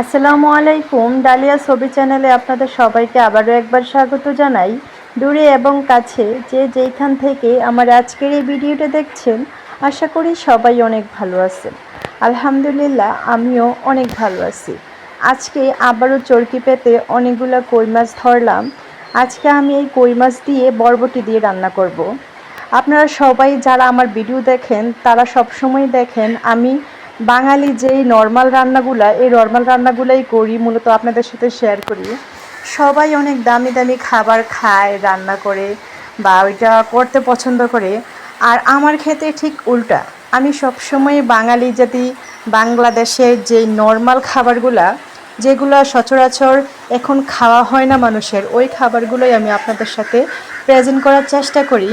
আসসালামু আলাইকুম। ডালিয়া ছবি চ্যানেলে আপনাদের সবাইকে আবারও একবার স্বাগত জানাই। দূরে এবং কাছে যে যেইখান থেকে আমার আজকের এই ভিডিওটা দেখছেন, আশা করি সবাই অনেক ভালো আছেন। আলহামদুলিল্লাহ, আমিও অনেক ভালো আছি। আজকে আবারও চরকি পেতে অনেকগুলো কই মাছ ধরলাম। আজকে আমি এই কই মাছ দিয়ে বরবটি দিয়ে রান্না করব। আপনারা সবাই যারা আমার ভিডিও দেখেন তারা সবসময় দেখেন আমি বাঙালি যেই নর্মাল রান্নাগুলা, এই নর্মাল রান্নাগুলাই করি, মূলত আপনাদের সাথে শেয়ার করি। সবাই অনেক দামি দামি খাবার খায়, রান্না করে বা ওইটা করতে পছন্দ করে। আর আমার ক্ষেত্রে ঠিক উল্টা। আমি সবসময় বাঙালি জাতি, বাংলাদেশের যেই নর্মাল খাবারগুলা, যেগুলো সচরাচর এখন খাওয়া হয় না মানুষের, ওই খাবারগুলোই আমি আপনাদের সাথে প্রেজেন্ট করার চেষ্টা করি।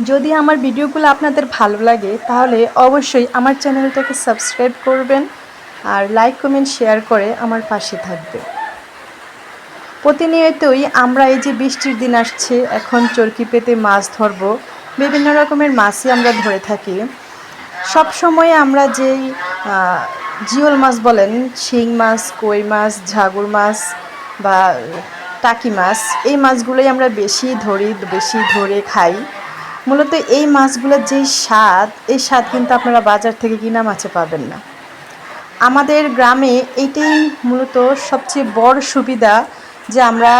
যদি আমার ভিডিওগুলো আপনাদের ভালো লাগে তাহলে অবশ্যই আমার চ্যানেলটাকে সাবস্ক্রাইব করবেন আর লাইক কমেন্ট শেয়ার করে আমার পাশে থাকবে। প্রতিনিয়তই আমরা এই যে বৃষ্টির দিন আসছে, এখন চরকি পেতে মাছ ধরব, বিভিন্ন রকমের মাছই আমরা ধরে থাকি। সব সময় আমরা যেই জিওল মাছ বলেন, শিং মাছ, কই মাছ, ঝাগুর মাছ বা টাকি মাছ, এই মাছগুলোই আমরা বেশি ধরে খাই। মূলত এই মাছগুলোর যেই স্বাদ, এই স্বাদ কিন্তু আপনারা বাজার থেকে কিনা মাছে পাবেন না। আমাদের গ্রামে এইটাই মূলত সবচেয়ে বড় সুবিধা যে আমরা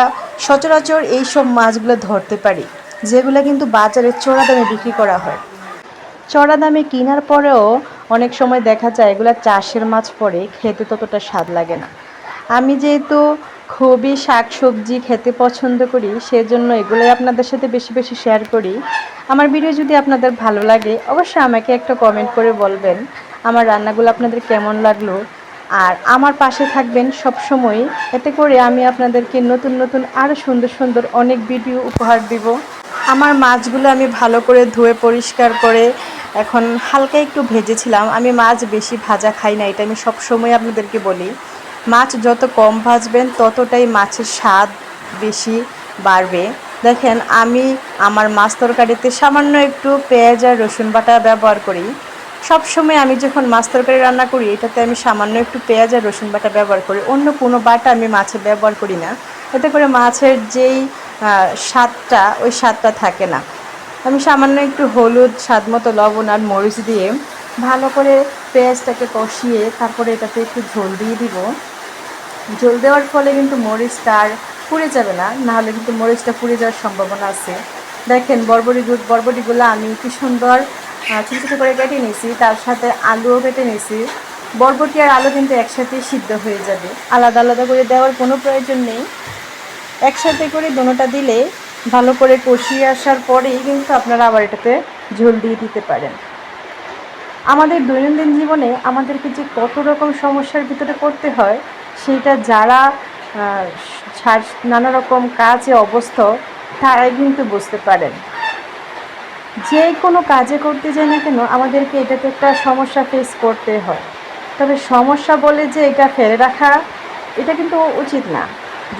সচরাচর এইসব মাছগুলো ধরতে পারি, যেগুলো কিন্তু বাজারে চড়া দামে বিক্রি করা হয়। চড়া দামে কেনার পরেও অনেক সময় দেখা যায় এগুলো চাষের মাছ পড়ে, খেতে ততটা স্বাদ লাগে না। আমি যেহেতু খুবই শাক সবজি খেতে পছন্দ করি, সেজন্য এগুলোই আপনাদের সাথে বেশি বেশি শেয়ার করি। আমার ভিডিও যদি আপনাদের ভালো লাগে অবশ্যই আমাকে একটা কমেন্ট করে বলবেন আমার রান্নাগুলো আপনাদের কেমন লাগলো। আর আমার পাশে থাকবেন সব সময়, এতে করে আমি আপনাদেরকে নতুন নতুন আরও সুন্দর সুন্দর অনেক ভিডিও উপহার দিব। আমার মাছগুলো আমি ভালো করে ধুয়ে পরিষ্কার করে এখন হালকা একটু ভেজেছিলাম। আমি মাছ বেশি ভাজা খাই না, এটা আমি সব সময় আপনাদেরকে বলি। মাছ যত কম ভাজবেন ততটাই মাছের স্বাদ বেশি বাড়বে। দেখেন, আমি আমার মাছ তরকারিতে সামান্য একটু পেঁয়াজ আর রসুন বাটা ব্যবহার করি। সব সময় আমি যখন মাছ তরকারি রান্না করি, এটাতে আমি সামান্য একটু পেঁয়াজ আর রসুন বাটা ব্যবহার করি, অন্য কোনো বাটা আমি মাছে ব্যবহার করি না। এতে করে মাছের যেই স্বাদটা, ওই স্বাদটা থাকে না। আমি সামান্য একটু হলুদ, স্বাদ মতো লবণ আর মরিচ দিয়ে ভালো করে পেঁয়াজটাকে কষিয়ে তারপরে এটাতে একটু ঝোল দিয়ে দিব। ঝোল দেওয়ার ফলে কিন্তু মরিচটা আর পুড়ে যাবে না, নাহলে কিন্তু মরিচটা পুড়ে যাওয়ার সম্ভাবনা আছে। দেখেন, বরবটিগুলো আমি কি সুন্দর ছোটো ছোটো করে কেটে নিয়েছি, তার সাথে আলুও কেটে নিয়েছি। বরবটি আর আলু কিন্তু একসাথে সিদ্ধ হয়ে যাবে, আলাদা আলাদা করে দেওয়ার কোনো প্রয়োজন নেই। একসাথে করে দোনোটা দিলে ভালো করে কষিয়ে আসার পরেই কিন্তু আপনারা আবার এটাতে ঝোল দিয়ে দিতে পারেন। আমাদের দৈনন্দিন জীবনে আমাদেরকে যে কত রকম সমস্যার ভিতরে পড়তে হয়, সেইটা যারা নানা রকম কাজে অভ্যস্ত তারাই কিন্তু বুঝতে পারেন। যে কোনো কাজে করতে যাই না কেন আমাদেরকে এটাতে একটা সমস্যা ফেস করতে হয়। তবে সমস্যা বলে যে এটা ফেলে রাখা, এটা কিন্তু উচিত না।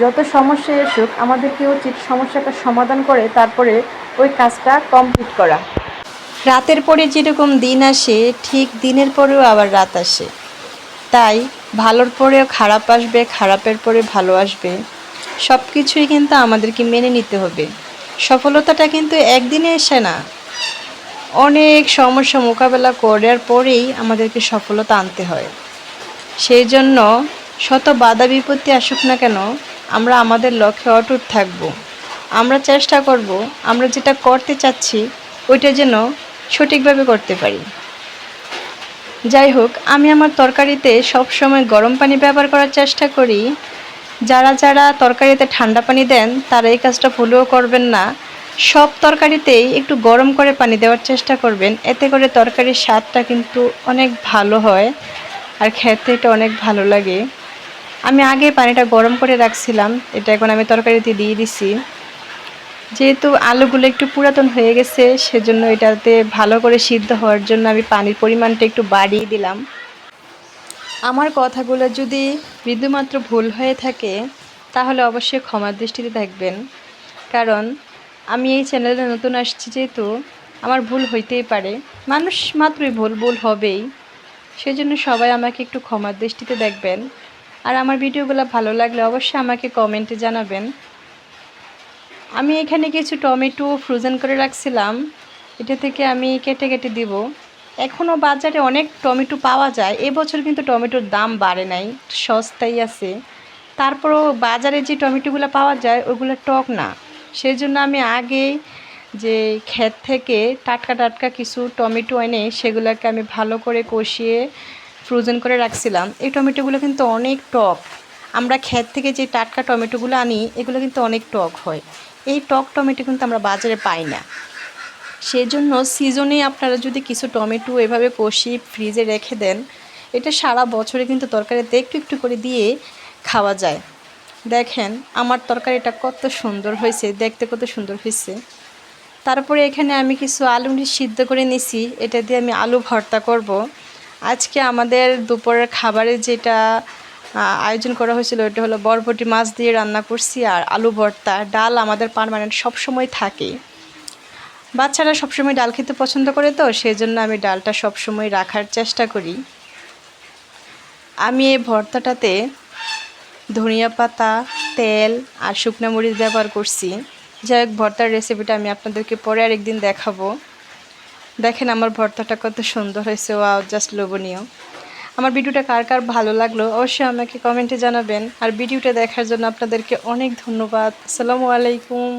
যত সমস্যা এসুক আমাদেরকে উচিত সমস্যাটা সমাধান করে তারপরে ওই কাজটা কমপ্লিট করা। রাতের পরে যেরকম দিন আসে, ঠিক দিনের পরেও আবার রাত আসে। তাই ভালোর পরেও খারাপ আসবে, খারাপের পরে ভালো আসবে। সব কিছুই কিন্তু আমাদেরকে মেনে নিতে হবে। সফলতাটা কিন্তু একদিনে আসে না, অনেক সমস্যা মোকাবেলা করার পরেই আমাদেরকে সফলতা আনতে হয়। সেই জন্য শত বাধা বিপত্তি আসুক না কেন, আমরা আমাদের লক্ষ্যে অটুট থাকব। আমরা চেষ্টা করব আমরা যেটা করতে চাচ্ছি ওইটা যেন সঠিকভাবে করতে পারি। যাই হোক, আমি আমার তরকারিতে সবসময় গরম পানি ব্যবহার করার চেষ্টা করি। যারা যারা তরকারিতে ঠান্ডা পানি দেন তারা এই কাজটা ভুলেও করবেন না। সব তরকারিতেই একটু গরম করে পানি দেওয়ার চেষ্টা করবেন, এতে করে তরকারির স্বাদটা কিন্তু অনেক ভালো হয় আর খেতে এটা অনেক ভালো লাগে। আমি আগে পানিটা গরম করে রাখছিলাম, এটা এখন আমি তরকারিতে দিয়ে দিছি। যেহেতু আলুগুলো একটু পুরাতন হয়ে গেছে, সেজন্য এটাতে ভালো করে সিদ্ধ হওয়ার জন্য আমি পানির পরিমাণটা একটু বাড়িয়ে দিলাম। আমার কথাগুলো যদি বিন্দুমাত্র ভুল হয়ে থাকে তাহলে অবশ্যই ক্ষমার দৃষ্টিতে দেখবেন, কারণ আমি এই চ্যানেলে নতুন আসছি, যেহেতু আমার ভুল হইতেই পারে। মানুষ মাত্রই ভুল হবেই, সেজন্য সবাই আমাকে একটু ক্ষমার দৃষ্টিতে দেখবেন। আর আমার ভিডিওগুলো ভালো লাগলে অবশ্যই আমাকে কমেন্টে জানাবেন। আমি এখানে কিছু টমেটো ফ্রোজেন করে রাখছিলাম, এটা থেকে আমি কেটে কেটে দিব। এখনও বাজারে অনেক টমেটো পাওয়া যায়, এবছর কিন্তু টমেটোর দাম বাড়ে নাই, সস্তাই আছে। তারপরও বাজারে যে টমেটোগুলো পাওয়া যায় ওগুলো টক না, সেই জন্য আমি আগেই যে ক্ষেত থেকে টাটকা টাটকা কিছু টমেটো এনে সেগুলোকে আমি ভালো করে কষিয়ে ফ্রোজেন করে রাখছিলাম। এই টমেটোগুলো কিন্তু অনেক টক, আমরা ক্ষেত থেকে যে টাটকা টমেটোগুলো আনি এগুলো কিন্তু অনেক টক হয়। এই টক টমেটো কিন্তু আমরা বাজারে পাই না, সেই জন্য সিজনে আপনারা যদি কিছু টমেটো এভাবে কষিয়ে ফ্রিজে রেখে দেন, এটা সারা বছরে কিন্তু তরকারিতে একটু একটু করে দিয়ে খাওয়া যায়। দেখেন আমার তরকারিটা কত সুন্দর হয়েছে, দেখতে কত সুন্দর হয়েছে। তারপরে এখানে আমি কিছু আলু সিদ্ধ করে নিছি, এটা দিয়ে আমি আলু ভর্তা করব। আজকে আমাদের দুপুরের খাবারে যেটা আয়োজন করা হয়েছিল ওটা হলো বরবটি মাছ দিয়ে রান্না করছি আর আলু ভর্তা। ডাল আমাদের পার্মানেন্ট সবসময় থাকে, বাচ্চারা সবসময় ডাল খেতে পছন্দ করে, তো সেই জন্য আমি ডালটা সবসময় রাখার চেষ্টা করি। আমি এই ভর্তাটাতে ধনিয়া পাতা, তেল আর শুকনো মরিচ ব্যবহার করছি। যাই হোক, ভর্তার রেসিপিটা আমি আপনাদেরকে পরে আরেকদিন দেখাবো। দেখেন আমার ভর্তাটা কত সুন্দর হয়েছে, ওয়াও, জাস্ট লোভনীয়। আমার ভিডিওটা কার কার ভালো লাগলো অবশ্যই আমাকে কমেন্টে জানাবেন। আর ভিডিওটা দেখার জন্য আপনাদেরকে অনেক ধন্যবাদ। আসসালামু আলাইকুম।